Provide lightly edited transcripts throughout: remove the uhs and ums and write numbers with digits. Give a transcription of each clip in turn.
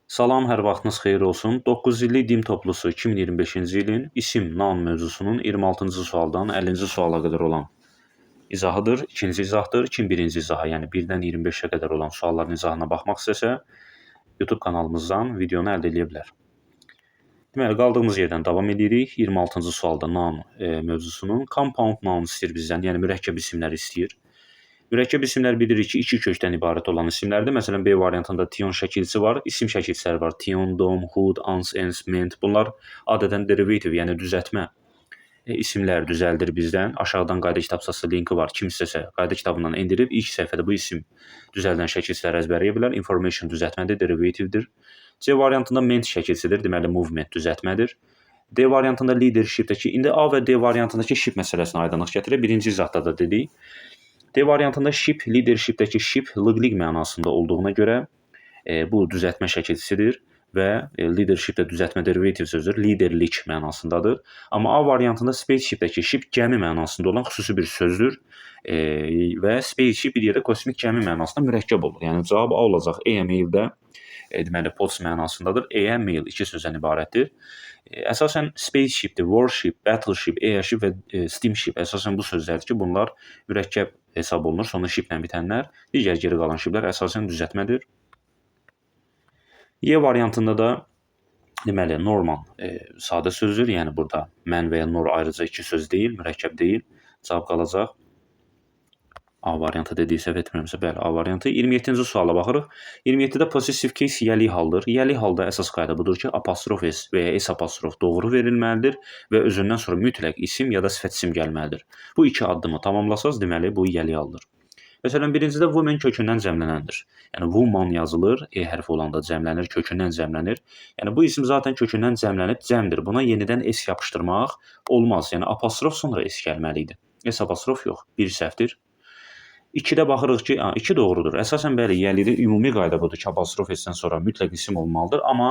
Salam, hər vaxtınız xeyir olsun. 9 illik din toplusu 2025-ci ilin isim, nam mövzusunun 26-cı sualdan 50-ci suala qədər olan izahıdır. İkinci izahdır. Kim birinci izaha, yəni 1-dən 25-ə qədər olan sualların izahına baxmaq istəsə, YouTube kanalımızdan videonu əldə edə bilər. Deməli, qaldığımız yerdən davam edirik. 26-cı sualda nam mövzusunun compound noun istəyir bizdən, yəni mürəkkəb isimləri istəyir. Mürəkkəb isimlər bilirik ki, iki kökdən ibarət olan isimlərdir. Məsələn, B variantında tion şəkilçisi var, isim şəkilçiləri var. Tion, dom, hud, ans, ens, ment. Bunlar adətən derivative, yəni düzəltmə isimlər düzəldir bizdən. Aşağıdan qayda kitabçası linki var. Kim istəsə qayda kitabından endirib ilk səhifədə bu isim düzəldilən şəkilçiləri əzbərləyə bilər. Information düzəltmədir, derivativedir. C variantında ment şəkilçisidir, deməli movement düzəltmədir. D variantında leadershipdəki, indi A və D variantındakı ship məsələsini aydınlıq gətirək. Birinci izahda da dedik. D variantında ship, leadershipdəki ship lığliq mənasında olduğuna görə bu düzəltmə şəkilçisidir və leadershipdə düzəltmə derivative sözüdür, liderlik mənasındadır. Amma A variantında spaceshipdəki ship gəmi mənasında olan xüsusi bir sözdür və spaceship bir yerdə kosmik gəmi mənasında mürəkkəb olur. Yəni cavab A olacaq. EMail-də deməli post mənasındadır. EMail iki sözdən ibarətdir. Əsasən spaceshipdir, warship, battleship, airship və steamship əsasən bu sözlərdir ki, bunlar mürəkkəb hesab olunur. Sonra shiplə bitənlər, digər geri qalan shiplər əsasən düzəltmədir. Y variantında da deməli normal sadə sözdür. Yəni burada mən və ya nor ayrıca iki söz deyil, mürəkkəb deyil. Cavab qalacaq A variantı dedik, səhv etmirəmsə, bəli, A variantı. 27-ci suala baxırıq. 27-də possessive case yəli haldır. Yəli halda əsas qayda budur ki, apostrof s və ya s apostrof doğru verilməlidir və özündən sonra mütləq isim ya da sifət isim gəlməlidir. Bu iki addımı tamamlasaz, deməli bu yəli haldır. Məsələn, birincidə woman kökündən cəmlənəndir. Yəni woman yazılır, e hərfi olanda cəmlənir, kökündən cəmlənir. Yəni bu isim zaten kökündən cəmlənib cəmdir. Buna yenidən s yapışdırmaq olmaz. Yəni apostrof sonra s gəlməli idi. S apostrof yox, bir səhvdir. 2-də baxırıq ki, 2 doğrudur. Əsasən bəli, yəlidə ümumi qayda budur ki, apostrof s-dən sonra mütləq isim olmalıdır. Amma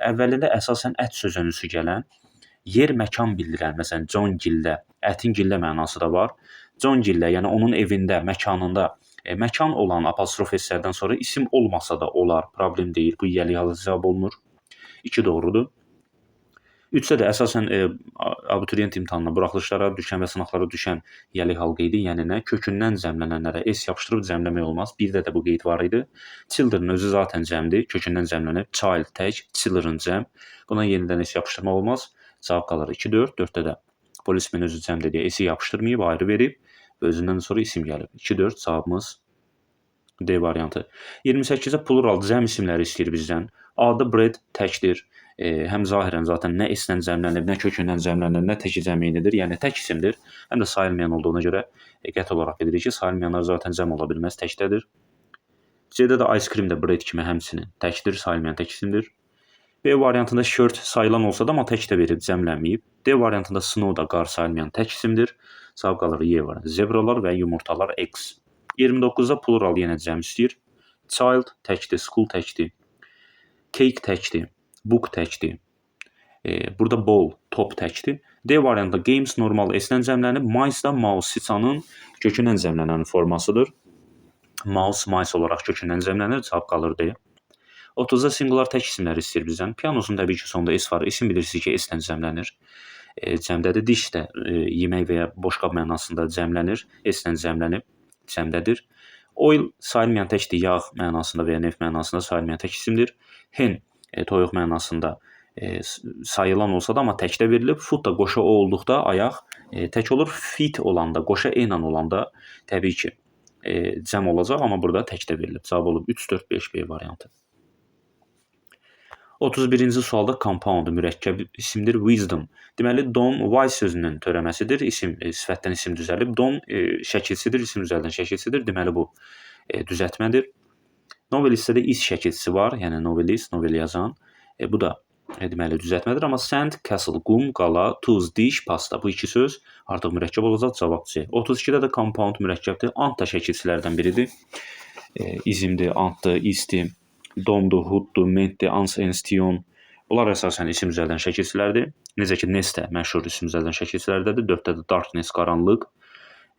əvvəlində əsasən ət sözünüsü gələn yer, məkan bildirən, məsələn, John Gillə, ətin gillə mənası da var. John Gillə, yəni onun evində, məkanında məkan olan apostrof s-lərdən sonra isim olmasa da olar, problem deyil. Bu yəli halı cavab olunur. 2 doğrudur. 3-də də əsasən abituriyent imtahanına, buraxılışlara düşən və sınaqlara düşən yəli hal qeydi, yəni nə? Kökündən cəmlənənlərə s yapışdırıb cəmləmək olmaz. 1-də də bu qeyd var idi. Children özü zaten cəmdir, kökündən cəmlənib. Child tək, children cəm. Buna yenidən s yapışdırmaq olmaz. Cavab qalır 2-4. 4-də də policeman özü cəmdir deyə s yapışdırmayıb, ayrı verib və özündən sonra isim gəlib. 2-4 cavabımız D variantı. 28-də plural cəm isimləri istəyir bizdən. A-da bread təkdir. Həm zahirən zaten nə s-dən cəmlənib, nə kökündən cəmlənib, nə təki cəmiyinidir. Yəni tək isimdir. Həm də sayılmayan olduğuna görə qəti olaraq bilirik ki, sayılmayanlar zaten cəm ola bilməz, təkdədir. C-də də ice cream də bread kimi həmçinin təkdir, sayılmayan tək isimdir. B variantında shirt sayılan olsa da, amma tək də verib cəmlənməyib. D variantında snow da qar sayılmayan tək isimdir. Cavab qalır Y var. Zebralar və yumurtalar X. 29-da plural yenə cəm istəyir. Child təkdir, school təkdir. Cake təkdir. Book təkdir. Burada ball, top təkdir. D variantında games normal s-dən cəmlənib. Mice da mouse, siçanın kökündən cəmlənən formasıdır. Mouse, mice olaraq kökündən cəmlənir. Cavab qalır D. 30-da singular tək isimləri istəyir bizdən. Pianosun təbii ki, sonunda s var. İsim bilirsiniz ki, s-dən cəmlənir. Cəmdədir. Diş də yemək və ya boşqab mənasında cəmlənir. S-dən cəmlənib, cəmdədir. Oil sayılmayan təkdir. Yağ mənasında və ya neft mənasında sayılmayan tək isimdir. Hen toyuq mənasında sayılan olsa da, amma təkdə verilib. Foot da qoşa o olduqda ayaq tək olur. Feet olanda, qoşa e ilə olanda təbii ki, cəm olacaq, amma burada təkdə verilib. Cavab olub 3, 4, 5, B variantı. 31-ci sualda compound mürəkkəb isimdir. Wisdom. Deməli, dom wise sözünün törəməsidir. İsim, sifətdən isim düzəlib. Dom şəkilçisidir, isim düzəldən şəkilçisidir. Deməli, bu düzəltmədir. Novelistdə də is şəkilçisi var, yəni novelist, novel yazan. Bu da deməli düzəltmədir, amma sand, castle, qum, qala, tuz, diş, pasta bu iki söz artıq mürəkkəb olacaq, cavab C. 32-də də compound mürəkkəbdir. Ant da şəkilçilərdən biridir. İzimdir, antdır, istir, domdur, huddur, mentdir, ans, ens, tion. Bunlar əsasən isim düzəldən şəkilçilərdir. Necə ki, nest də məşhur isim düzəldən şəkilçilərdədir. 4-də də darkness, qaranlıq,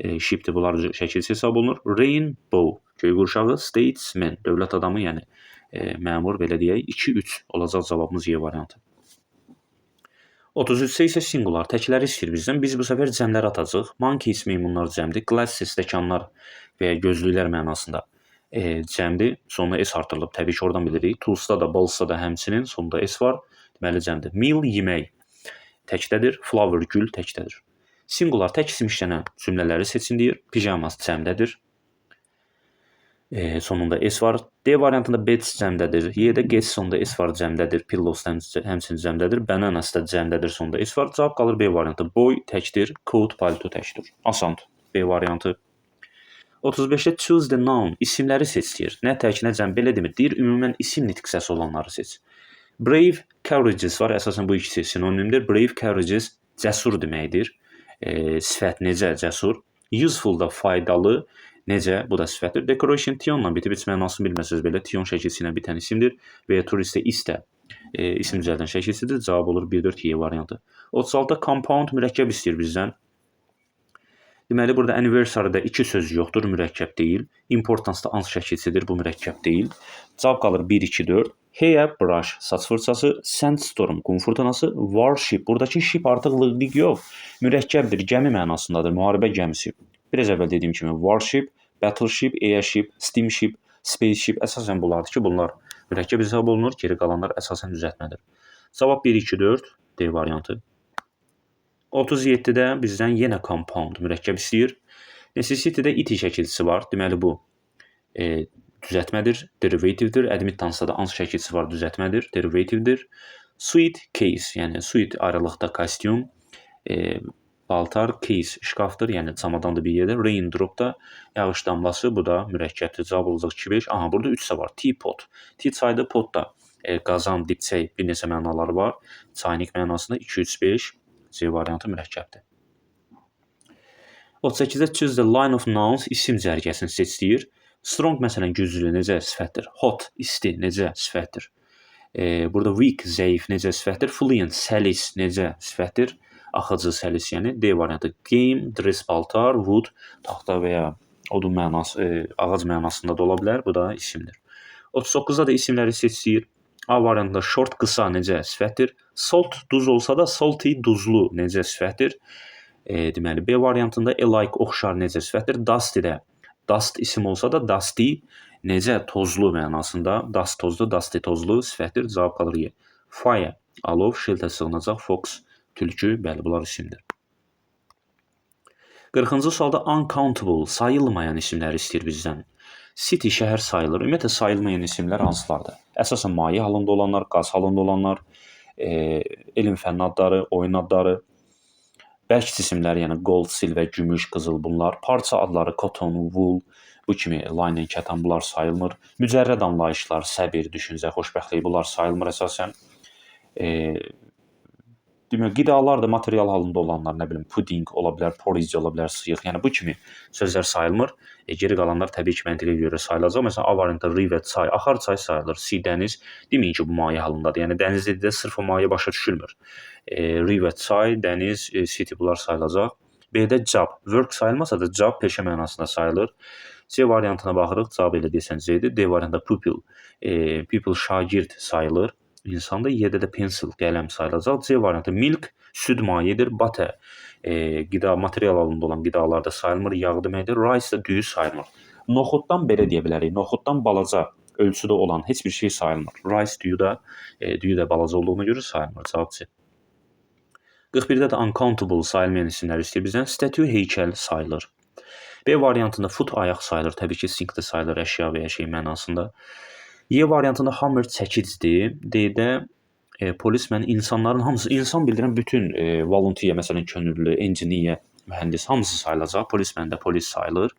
shipdir, bunlar şəkilçi hesab olunur. Rainbow, göy qurşağı, statesman, dövlət adamı, yəni məmur, belə deyək, 2-3 olacaq cavabımız Y variantı. 33-də isə singular təkləri istəyir bizdən. Biz bu səfər cəmlər atacağıq. Monkeys meymunlar cəmdir. Glasses stəkanlar və ya gözlüklər mənasında cəmdir. Sonuna S artırılıb. Təbii ki, oradan bilirik. Toolsda da, Ballsda da həmçinin sonunda S var. Deməli cəmdir. Meal yemək təkdədir. Flower gül təkdədir. Singular tək isim işlənən cümlələri seçin deyir. Pijamas cəmdədir. Sonunda S var. D variantında beds cəmdədir. Y-də gets sonunda S var cəmdədir. Pillows həmçinin cəmdədir. Bananas da cəmdədir sonunda S var. Cavab qalır B variantı. Boy təkdir. Coat palto təkdir. Asandır. B variantı. 35-də choose the noun isimləri seç deyir. Nə tək, nə cəm belə demir. Deyir ümumən isim nitqsəsi olanları seç. Brave courageous var. Əsasən bu ikisi sinonimdir. Brave courageous cəsur deməkdir. Sifət necə cəsur. Useful da faydalı. Necə? Bu da sifətdir. Decoration tionla bitib, heç mənasını bilməsəz belə tion şəkilsi ilə bitən isimdir və ya turistə istə isim düzəldən şəkilsidir. Cavab olur 1-4 Y variantı. 36-da compound mürəkkəb istəyir bizdən. Deməli, burada anniversary-da 2 söz yoxdur, mürəkkəb deyil. Importance-da ans şəkilsidir, bu mürəkkəb deyil. Cavab qalır 1-2-4. Hair brush, saç fırçası. Sandstorm, qum fırtınası. Warship, buradakı ship artıq lığdiq yox, mürəkkəbdir, gəmi mənasındadır, müharibə gəmisi. Biraz əvvəl dediyim kimi warship, battleship, airship, steamship, spaceship əsasən bunlardır ki, bunlar mürəkkəb hesab olunur, geri qalanlar əsasən düzəltmədir. Cavab 1-2-4 D variantı. 37-də bizdən yenə compound mürəkkəb istəyir. Necessity-də iti şəkilçisi var. Deməli bu düzəltmədir, derivativedir. Admittance-da da ans şəkilçisi var, düzəltmədir, derivativedir. Suit case, yəni suit ayrılıqda kostyum, paltar, case şkafdır, yəni çamadandır bir yerdə. Raindrop-da yağış damlası, bu da mürəkkəbdir. Cavab olacaq 2-5. Aha, burada 3 var. Teapot. Tea çayda, pot da qazan, dipçək bir neçə mənaları var. Çaynik mənasında 2-3-5 C variantı mürəkkəbdir. 38-də choose the line of nouns isim cərgəsini seçdir. Strong məsələn güclü necə sifətdir? Hot, isti necə sifətdir? Burada weak, zəif necə sifətdir? Fluent, səlis necə sifətdir? Axıcı, səlis, yəni D variantı. Game, dress, paltar, wood, taxta və ya odun mənası, ağac mənasında da ola bilər. Bu da isimdir. 39-da da isimləri seçdir. A variantında short, qısa necə sifətdir? Salt, duz olsa da salty, duzlu necə sifətdir? Deməli, B variantında alike, oxşar necə sifətdir? Dusty-də dust isim olsa da dusty necə tozlu mənasında. Dust tozlu, dusty tozlu sifətdir. Cavab qalır Y. Fire, alov, shelter sığınacaq, fox, tülkü, bəli, bunlar isimdir. 40-cı sualda uncountable, sayılmayan isimləri istəyir bizdən. City, şəhər sayılır. Ümumiyyətlə, sayılmayan isimlər hansılardır? Əsasən, maye halında olanlar, qaz halında olanlar, elm fənn adları, oyun adları, bərk cisimləri, yəni gold, silvə, gümüş, qızıl bunlar, parça adları, cotton, wool, bu kimi line, kətan bunlar sayılmır. Mücərrəd anlayışlar, səbir, düşüncə, xoşbəxtlik bunlar sayılmır əsasən. Demək, qidalar da material halında olanlar, nə bilim, pudding ola bilər, porridge ola bilər, sıyıq. Yəni, bu kimi sözlər sayılmır. Geri qalanlar təbii ki, məntiqə görə sayılacaq. Məsələn, A variantında river, çay, axar çay sayılır. C, dəniz. Deməyin ki, bu maye halındadır. Yəni, dəniz dedikdə sırf o maye başa düşülmür. River, çay, dəniz, city bunlar sayılacaq. B-də job, work sayılmasa da job peşə mənasında sayılır. C variantına baxırıq, cavab elə desən C-dir. D variantında pupil, pupil şagird sayılır. İnsanda Y-də də pencil, qələm sayılacaq. C variantı milk, süd mayedir. Butter, qida, material halında olan qidalarda sayılmır. Yağ deməkdir. Rice də düyü sayılmır. Noxuddan belə deyə bilərik. Noxuddan balaca ölçüdə olan heç bir şey sayılmır. Rice düyü də balaca olduğuna görə sayılmır. Cavab C. 41-də də uncountable sayılmayan isimlər istəyir bizdən. Statue, heykəl sayılır. B variantında foot, ayaq sayılır. Təbii ki, sink də sayılır əşya və ya şey mənasında. Y variantında hammer çəkicdir. D-də polismen, insanların hamısı, insan bildirən bütün volunteer, məsələn, könüllü, engineer, mühəndis hamısı sayılacaq. Polismen də polis sayılır.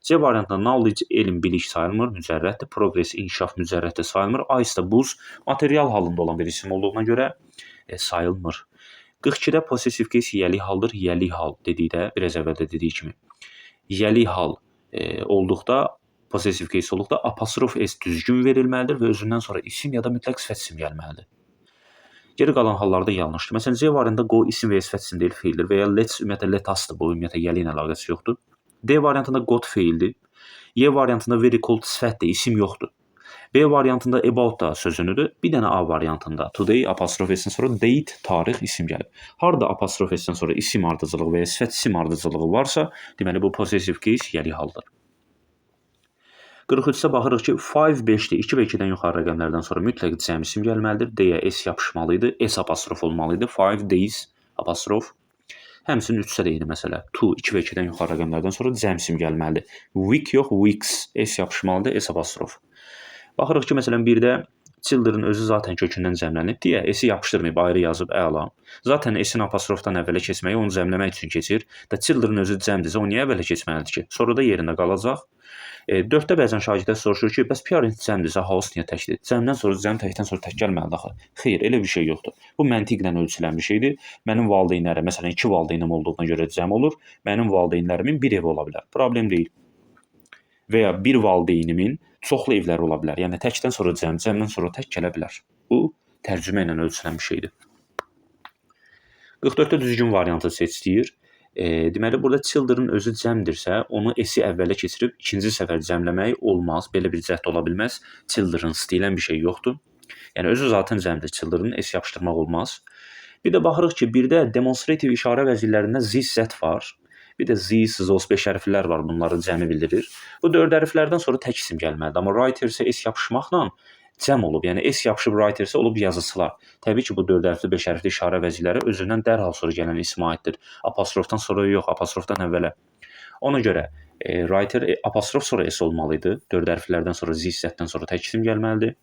C variantında knowledge, elm, bilik sayılmır, mücərrəddir. Progress, inkişaf, mücərrəddir sayılmır. Ice da buz, material halında olan bir isim olduğuna görə sayılmır. 42-də possessive case yəli haldır. Yəli hal dedikdə, biraz əvvəldə dediyi kimi. Yəli hal olduqda, possessive case olduqda apostrof S düzgün verilməlidir və özündən sonra isim ya da mütləq sifət isim gəlməlidir. Geri qalan hallarda yanlışdır. Məsələn, C variantında go isim və ya sifət isim deyil, feildir və ya let's, ümumiyyətlə let us-dır, bu ümumiyyətlə yəli ilə əlaqəsi yoxdur. D variantında got feildir. Y variantında very cold sifətdir, isim yoxdur. B variantında about da sözünüdür. Bir dənə A variantında today apostrof S-dən sonra date, tarix, isim gəlib. Harda apostrof S-dən sonra isim ardıcılığı və ya sifət isim ardıcılığı varsa, deməli bu possessive case yəli haldır. 43-də baxırıq ki, 5, 5-dir. 2 və 2-dən yuxarı rəqəmlərdən sonra mütləq cəm isim gəlməlidir. D-yə S yapışmalıydı. S apostrof olmalıydı. 5 days apostrof. Həmçinin 3-də də eyni məsələ. 2 və 2-dən yuxarı rəqəmlərdən sonra cəm isim gəlməlidir. Week yox, weeks. S yapışmalıdır. S apostrof. Baxırıq ki, məsələn, 1-də children özü zaten kökündən cəmlənib deyə S-i yapışdırmayıb, ayrı yazıb, əla. Zaten S-in apostrofdan əvvələ keçməyi onu cəmləmək üçün keçir. Da children özü cəmdirsə, o niyə əvvələ keçməlidir ki? Sonra da yerində qalacaq. 4-də bəzən şagirdlər soruşur ki, bəs parent cəmdirsə, house niyə təkdir? Cəmdən sonra cəm, təkdən sonra tək gəlməlidir axı. Xeyr, elə bir şey yoxdur. Bu məntiqlə ölçülən bir şeydir. Mənim valideynlərim, məsələn, 2 valideynim olduğuna görə cəm olur. Mənim valideynlərimin bir evi ola bilər. Problem deyil. Və ya bir valideynimin çoxlu evləri ola bilər. Yəni təkdən sonra cəm, cəmdən sonra tək gələ bilər. Bu tərcümə ilə ölçülən bir şeydir. 44-də düzgün variantı seçdir. Deməli, burada children özü cəmdirsə, onu S-i əvvələ keçirib ikinci səfər cəmləmək olmaz. Belə bir cəhd ola bilməz. Children deyilən bir şey yoxdur. Yəni, özü zaten cəmdir. Children S yapışdırmaq olmaz. Bir də baxırıq ki, birdə demonstrative işarə vəzirlərində this, that var. Bir də this, those 5 hərflər var. Bunları cəmi bildirir. Bu 4 hərflərdən sonra tək isim gəlməlidir. Amma writer isə S yapışmaqla cəm olub. Yəni, S yapışıb writer isə olub yazıçılar. Təbii ki, bu 4 hərfli, 5 hərfli işarə vəzirləri özündən dərhal sonra gələn ismə aiddir. Apostrofdan sonra yox, apostrofdan əvvələ. Ona görə writer apostrof sonra S olmalıydı. 4 hərflərdən sonra this, that-dən sonra tək isim gəlməlidir.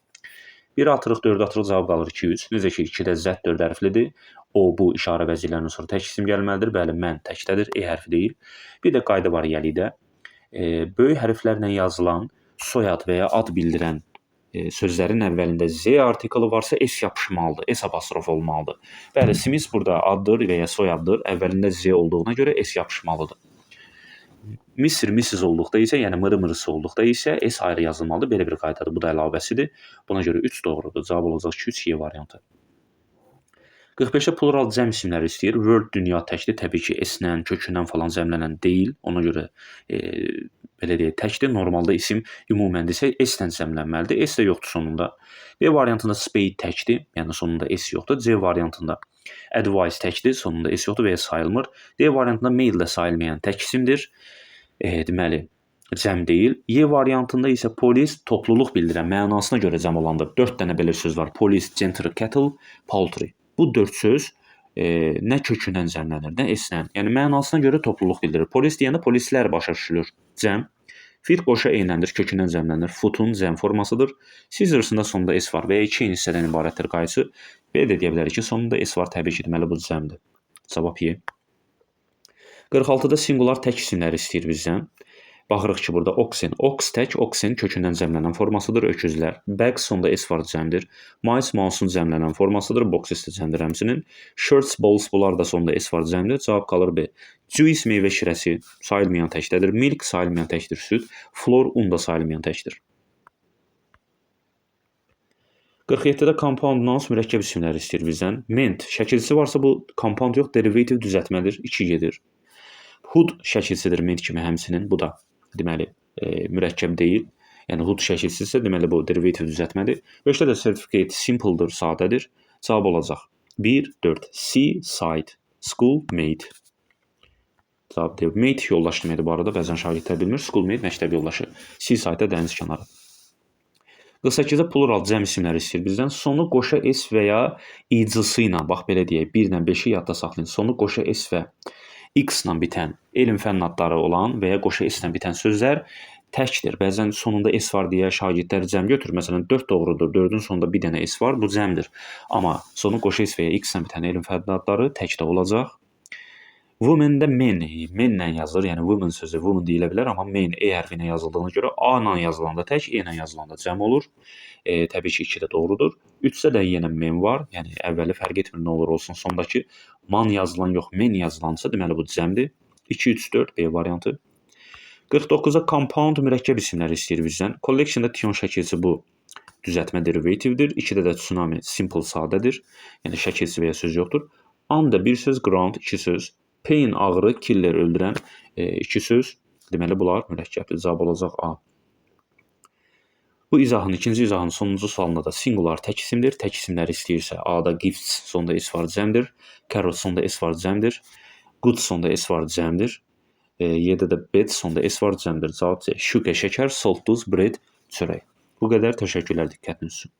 1 atırıq, 4 atırıq, cavab qalır 2, 3. Necə ki, 2-də Z 4 hərflidir. O, bu işarə vəzirlərindən sonra tək isim gəlməlidir. Bəli, mən təkdədir, E hərfi deyil. Bir də qayda var yəlidə. Böyük hərflərlə yazılan soyad və ya ad bildirən sözlərin əvvəlində Z artiklı varsa S yapışmalıdır, S apostrof olmalıdır. Bəli, Smith burada addır və ya soyaddır. Əvvəlində Z olduğuna görə S yapışmalıdır. Mr. Mrs. olduqda isə, yəni mırı-mırısı olduqda isə S ayrı yazılmalıdır. Belə bir qaydadır. Bu da əlavəsidir. Buna görə 3 doğrudur. Cavab olacaq ki, 3 Y variantı. 45-də plural cəm isimləri istəyir. World dünya təkdir. Təbii ki, S-lə, kökündən falan cəmlənən deyil. Ona görə belə deyək, təkdir. Normalda isim ümuməndirsə S-lə cəmlənməlidir. S də yoxdur sonunda. B variantında spade təkdir. Yəni sonunda S yoxdur. C variantında advice təkdir. Sonunda S yoxdur və ya sayılmır. D variantında mail də sayılmayan tək isimdir. Deməli, cəm deyil. Y variantında isə polis topluluq bildirən mənasına görə cəm olandır. 4 dənə belə söz var. Police, gentry, cattle, poultry. Bu 4 söz nə kökündən cəmlənir, nə S-lə. Yəni mənasına görə topluluq bildirir. Polis deyəndə polislər başa düşülür. Cəm. Firq qoşa eynəndir, kökündən cəmlənir. Footun cəm formasıdır. Scissors-ında sonunda S var və ya 2 hissədən ibarətdir qaysı. Belə də deyə bilərik ki, sonunda S var, təbii ki, deməli bu cəmdir. Cavab Y. 46-da singular tək isimləri istəyir bizdən. Baxırıq ki, burada oxen. Ox tək, oxen kökündən cəmlənən formasıdır, öküzlər. Bag sonunda S var, cəmdir. Mice, mouse'un cəmlənən formasıdır, boxes də cəmdir həmçinin. Shirts, balls, bunlar da sonunda S var, cəmdir. Cavab qalır B. Juice meyvə şirəsi sayılmayan təkdədir. Milk sayılmayan təkdir, süd. Flour, un da sayılmayan təkdir. 47-də compound nouns mürəkkəb isimləri istəyir bizdən. Ment şəkilçisi varsa bu compound yox, derivative düzəltmədir, 2 gedir. Hood şəkilçisidir ment kimi həmçinin, bu da deməli mürəkkəb deyil. Yəni hood şəkilçisisə deməli bu derivative düzəltmədir. 5-də də certificate simpledır, sadədir. Cavab olacaq 1, 4. Seaside, school, mate. Cavab deyil. Mate yoldaş deməkdir bu arada. Bəzən şagirdlər bilmir. Schoolmate məktəb yoldaşı. Seaside dəniz kənarı. 48-də plural cəm isimləri istəyir bizdən. Sonu qoşa S və ya icısı ilə, bax belə deyək, 1 ilə 5-i yadda saxlayın. Sonu qoşa S və X ilə bitən elm fənn adları olan və ya qoşa S ilə bitən sözlər təkdir. Bəzən sonunda S var deyə şagirdlər cəm götürür. Məsələn, 4 doğrudur. 4-ün sonunda bir dənə S var. Bu cəmdir. Amma sonu qoşa S və ya X ilə bitən elm fənn adları təkdə olacaq. Women-də menlə yazılır. Yəni women sözü woman deyilə bilər, amma men E hərfi ilə yazıldığına görə A ilə yazılanda tək, E ilə yazılanda cəm olur. Təbii ki, 2 də doğrudur. 3-də də yenə men var. Yəni əvvəli fərq etmir nə olur olsun. Sondakı man yazılan yox, men yazılansa deməli bu cəmdir. 2, 3, 4 B variantı. 49-da compound mürəkkəb isimləri istəyir bizdən. Collection-da tion şəkilçisi bu düzəltmə derivativedir. 2-də də tsunami simple sadədir. Yəni şəkilçisi və ya söz yoxdur. An-da bir söz, ground 2 söz. Pain ağrı, killer öldürən 2 söz. Deməli bunlar mürəkkəbdir. Cavab olacaq A. Bu izahın ikinci izahının sonuncu sualında da singular tək isimdir. Tək isimləri istəyirsə A-da gifts sonda s var cəmdir. Carrots sonda s var cəmdir. Goods sonda s var cəmdir. Y-də də bed sonda s var cəmdir. Cavab C. Şüqə, şəkər, salt, duz, bread, çörək. Bu qədər. Təşəkkürlər diqqətiniz üçün.